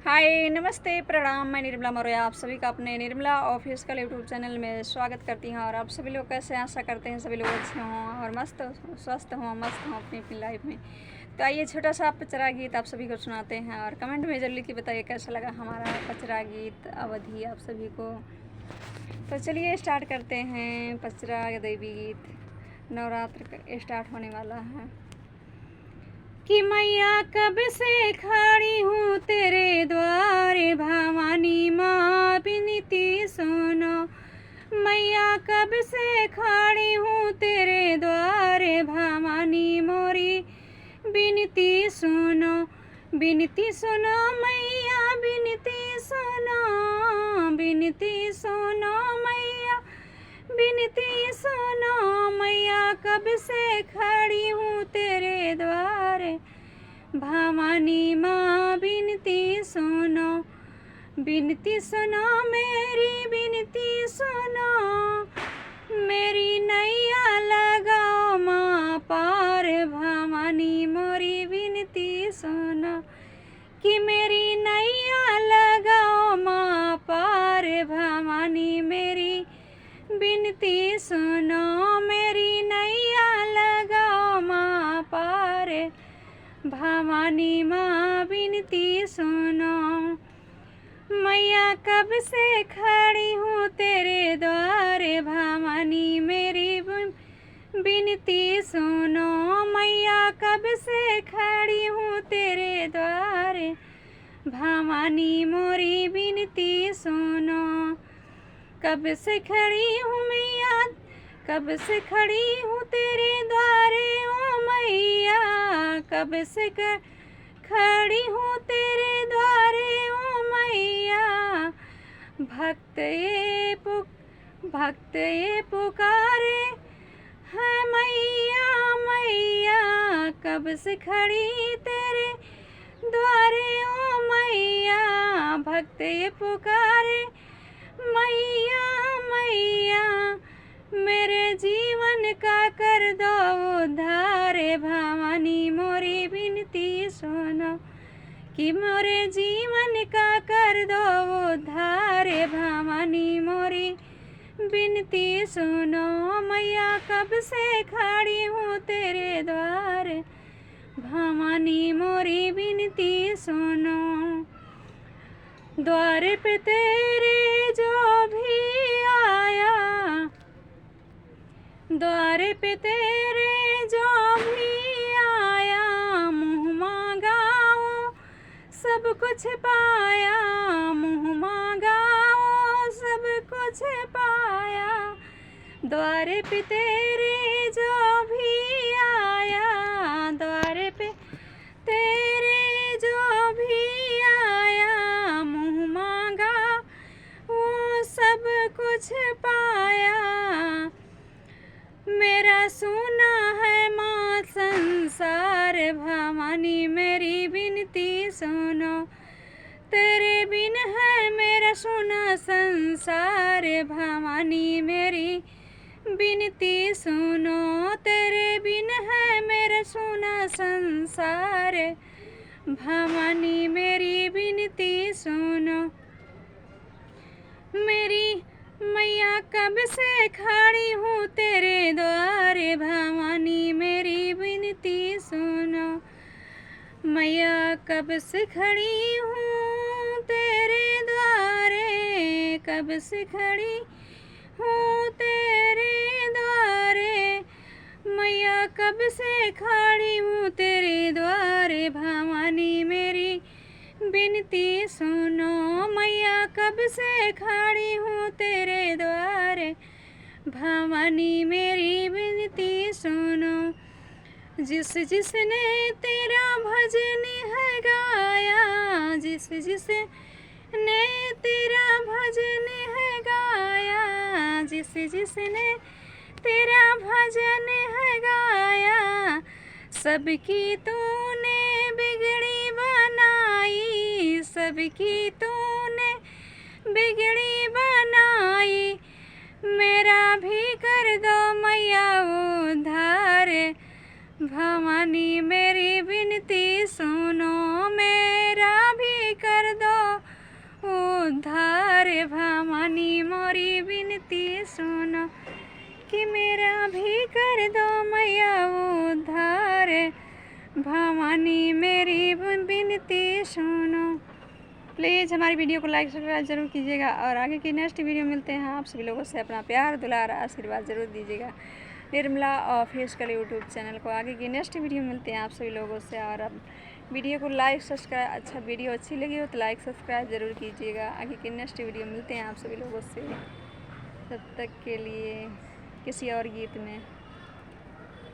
हाय नमस्ते प्रणाम। मैं निर्मला मौर्य आप सभी का अपने निर्मला ऑफिशियल यूट्यूब चैनल में स्वागत करती हूँ। और आप सभी लोग कैसे हैं? आशा करते हैं सभी लोग अच्छे हों और मस्त स्वस्थ हों, मस्त हों अपनी अपनी लाइफ में। तो आइए छोटा सा पचरा गीत आप सभी को सुनाते हैं और कमेंट में जल्दी की बताइए कैसा लगा हमारा पचरा गीत अवधि आप सभी को। तो चलिए स्टार्ट करते हैं पचरा देवी गीत। नवरात्र स्टार्ट होने वाला है कि मैया कब से खड़ी हूँ तेरे द्वारे भवानी माँ विनती सुनो। मैया कब से खड़ी हूँ तेरे द्वारे भवानी मोरी विनती सुनो। विनती सुनो मैया विनती सुनो, विनती सुनो मैया विनती सुनो। मैया कब से खड़ी हूँ तेरे द्वारे भवानी माँ विनती सुनो। विनती सुनो मेरी विनती सुनो, मेरी नैया लगाओ माँ पार भवानी मोरी विनती सुनो। कि मेरी नैया लगाओ माँ पार भवानी मेरी विनती सुनो। मेरी नैया लगाओ माँ पार भवानी माँ विनती सुनो। मैया कब से खड़ी हूँ तेरे द्वारे भवानी मेरी विनती सुनो। मैया कब से खड़ी हूँ तेरे द्वारे भवानी मोरी विनती सुनो। कब से खड़ी हूँ मैया, कब से खड़ी हूँ तेरे द्वारे ओ मैया। कब से खड़ी हूँ तेरे द्वारे ओ मैया। भक्त ये पुकारे है मैया मैया। कब से खड़ी तेरे द्वारे ओ मैया। भक्त ये पुकारे मैया मैया। मेरे जीवन का कर दो उद्धार भवानी मोरी विनती सुनो। कि मोरे जीवन का कर दो उद्धार भवानी मोरी विनती सुनो। मैया कब से खड़ी हूँ तेरे द्वारे भवानी मोरी विनती सुनो। द्वार पे तेरे जो भी आया, द्वार पे तेरे जो भी आया। मुँह मांगा वो सब कुछ पाया, मुँह मांगा वो सब कुछ पाया। द्वार पे तेरे जो भी आया, द्वार पे तेरे जो भी आया। मुँह मांगा वो सब कुछ पाया। मेरा सोना है माँ संसार भवानी मेरी विनती सुनो। तेरे बिन है मेरा सोना संसार भवानी मेरी विनती सुनो। तेरे बिन है मेरा सोना संसार भवानी मेरी विनती सुनो। मेरी मैया कब से खड़ी हूँ तेरे द्वारे भवानी मेरी विनती सुनो। मैया कब से खड़ी हूँ तेरे द्वारे, कब से खड़ी हूँ तेरे द्वारे। मैया कब से खड़ी हूँ तेरे द्वारे भवानी मेरी विनती सुनो। मैया कब से खड़ी हूँ तेरे द्वारे भवानी मेरी विनती सुनो। जिस जिसने तेरा भजन है गाया, जिस जिसने तेरा भजन है गाया। जिस जिसने तेरा भजन है गाया। सबकी तूने बिगड़ी बनाई, सबकी तूने बिगड़ी बनाई। मेरा भी कर दो मैया उद्धार भवानी मेरी विनती सुनो। मेरा भी कर दो उद्धार, भवानी मोरी विनती सुनो, कि मेरा भी कर दो मैया उद्धार, भवानी मेरी विनती सुनो। प्लीज़ हमारी वीडियो को लाइक सब्सक्राइब जरूर कीजिएगा और आगे की नेक्स्ट वीडियो मिलते हैं। आप सभी लोगों से अपना प्यार दुलार आशीर्वाद जरूर दीजिएगा। निर्मला ऑफिशियल यूट्यूब चैनल को आगे की नेक्स्ट वीडियो मिलते हैं आप सभी लोगों से। और अब वीडियो को लाइक सब्सक्राइब, अच्छा वीडियो अच्छी लगी हो तो लाइक सब्सक्राइब ज़रूर कीजिएगा। आगे की नेक्स्ट वीडियो मिलते हैं आप सभी लोगों से। तब तक के लिए किसी और गीत में।